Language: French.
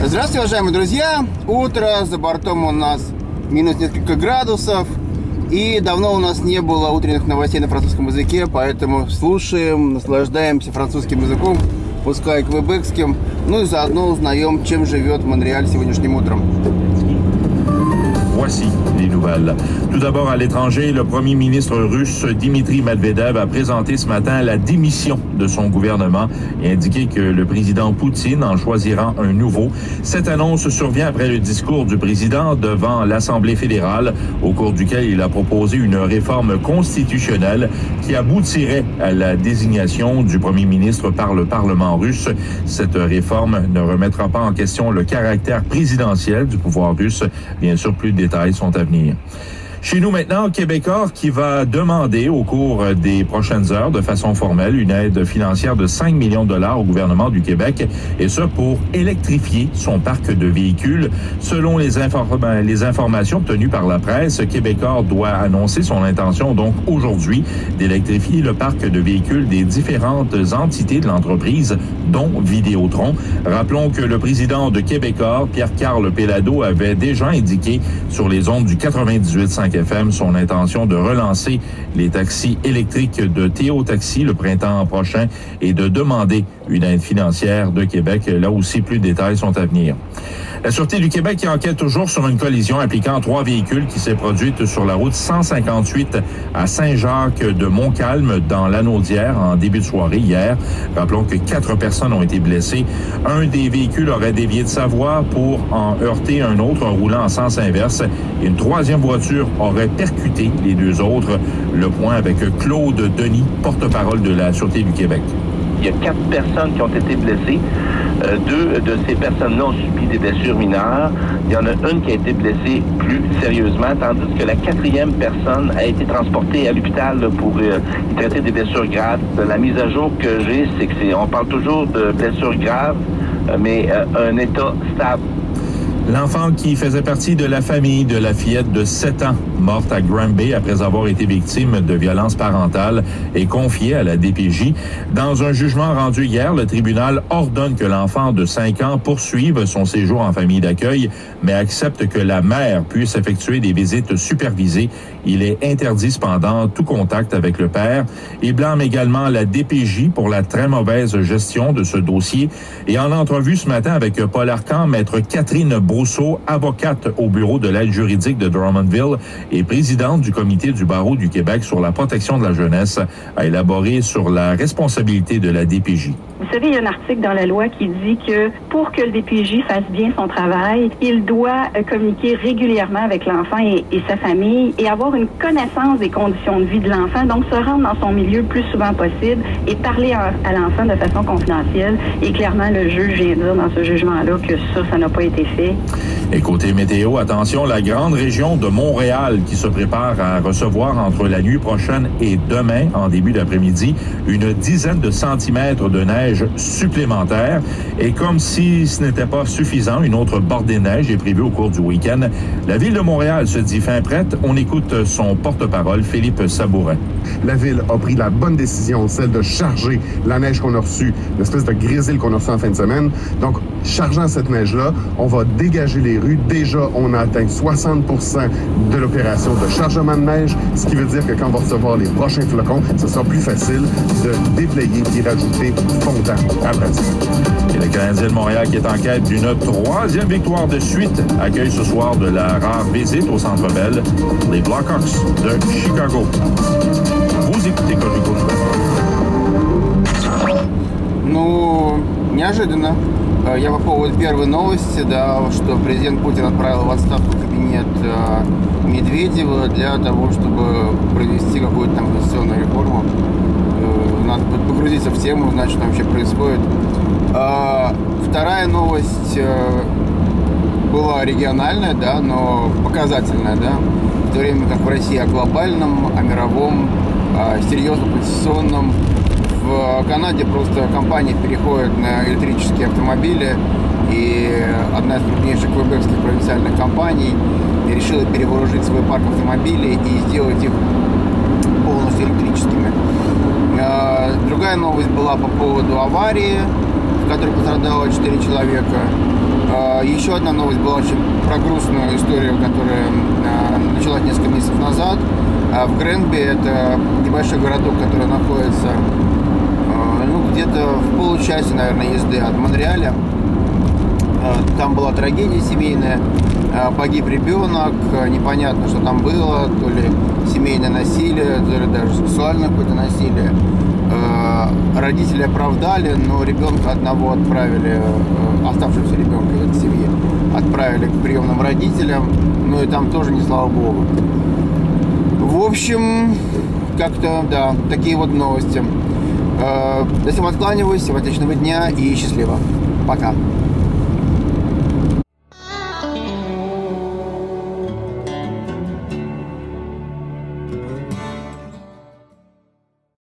Здравствуйте, уважаемые друзья! Утро, за бортом у нас минус несколько градусов. И давно у нас не было утренних новостей на французском языке, поэтому слушаем, наслаждаемся французским языком, пускай квебекским, ну и заодно узнаем, чем живет Монреаль сегодняшним утром. Voici les nouvelles. Tout d'abord, à l'étranger, le premier ministre russe Dmitri Medvedev a présenté ce matin la démission de son gouvernement et indiqué que le président Poutine en choisira un nouveau. Cette annonce survient après le discours du président devant l'Assemblée fédérale, au cours duquel il a proposé une réforme constitutionnelle qui aboutirait à la désignation du premier ministre par le Parlement russe. Cette réforme ne remettra pas en question le caractère présidentiel du pouvoir russe. Bien sûr, plus de détails sont à venir. Chez nous maintenant, Québecor qui va demander au cours des prochaines heures de façon formelle une aide financière de 5 millions de dollars au gouvernement du Québec et ce pour électrifier son parc de véhicules. Selon les informations obtenues par la presse, Québecor doit annoncer son intention donc aujourd'hui d'électrifier le parc de véhicules des différentes entités de l'entreprise, dont Vidéotron. Rappelons que le président de Québecor, Pierre-Carl Péladeau, avait déjà indiqué sur les ondes du 98.5 FM son intention de relancer les taxis électriques de Théo Taxi le printemps prochain et de demander une aide financière de Québec. Là aussi, plus de détails sont à venir. La Sûreté du Québec qui enquête toujours sur une collision impliquant 3 véhicules qui s'est produite sur la route 158 à Saint-Jacques de Montcalm dans l'Anaudière en début de soirée hier. Rappelons que 4 personnes ont été blessées. Un des véhicules aurait dévié de sa voie pour en heurter un autre en roulant en sens inverse. Une troisième voiture aurait percuté les 2 autres. Le point avec Claude Denis, porte-parole de la Sûreté du Québec. Il y a 4 personnes qui ont été blessées. 2 de ces personnes-là ont subi des blessures mineures. Il y en a une qui a été blessée plus sérieusement, tandis que la 4e personne a été transportée à l'hôpital pour y traiter des blessures graves. La mise à jour que j'ai, c'est que on parle toujours de blessures graves, mais un état stable. L'enfant qui faisait partie de la famille de la fillette de 7 ans morte à Granby après avoir été victime de violences parentales est confié à la DPJ. Dans un jugement rendu hier, le tribunal ordonne que l'enfant de 5 ans poursuive son séjour en famille d'accueil, mais accepte que la mère puisse effectuer des visites supervisées. Il est interdit cependant tout contact avec le père. Il blâme également la DPJ pour la très mauvaise gestion de ce dossier. Et en entrevue ce matin avec Paul Arcan, maître Catherine Brousseau, avocate au bureau de l'aide juridique de Drummondville et présidente du comité du barreau du Québec sur la protection de la jeunesse, a élaboré sur la responsabilité de la DPJ. Vous savez, il y a un article dans la loi qui dit que pour que le DPJ fasse bien son travail, il doit communiquer régulièrement avec l'enfant et sa famille et avoir une connaissance des conditions de vie de l'enfant, donc se rendre dans son milieu le plus souvent possible et parler à l'enfant de façon confidentielle. Et clairement, le juge vient dire dans ce jugement-là que ça n'a pas été fait. Et côté météo, attention, la grande région de Montréal qui se prépare à recevoir entre la nuit prochaine et demain, en début d'après-midi, une dizaine de centimètres de neige supplémentaire. Et comme si ce n'était pas suffisant, une autre bordée de neige est prévue au cours du week-end. La Ville de Montréal se dit fin prête. On écoute son porte-parole, Philippe Sabourin. La Ville a pris la bonne décision, celle de charger la neige qu'on a reçue, l'espèce de grésil qu'on a reçu en fin de semaine. Donc, chargeant cette neige-là, on va dégager les rues. Déjà, on a atteint 60% de l'opération de chargement de neige, ce qui veut dire que quand on va recevoir les prochains flocons, ce sera plus facile de déblayer et rajouter fondant à la pratique. Et le Canadien de Montréal qui est en quête d'une 3e victoire de suite accueille ce soir de la rare visite au Centre Bell les Blackhawks de Chicago. Vous écoutez Cogeco Nouvelles. Ну, неожиданно. Я по поводу первой новости, да, что президент Путин отправил в отставку кабинет Медведева для того, чтобы провести какую-то там конституционную реформу. Надо погрузиться в тему, узнать, что там вообще происходит. Вторая новость была региональная, да, но показательная, да, в то время как в России о глобальном, о мировом, о серьезном конституционном. В Канаде просто компании переходят на электрические автомобили, и одна из крупнейших квебекских провинциальных компаний решила перевооружить свой парк автомобилей и сделать их полностью была по поводу аварии, в которой пострадало 4 человека. Еще одна новость была очень про грустную историю, которая началась несколько месяцев назад. В Гренби, это небольшой городок, который находится где-то в получасе, наверное, езды от Монреаля. Там была трагедия семейная, погиб ребенок, непонятно, что там было, то ли семейное насилие, то ли даже сексуальное какое-то насилие. Родители оправдали, но ребенка одного отправили, оставшегося ребенка в этой семье, отправили к приемным родителям, ну и там тоже не слава богу. В общем, как-то, да, такие вот новости. До всем откланиваюсь, всем отличного дня и счастливо. Пока.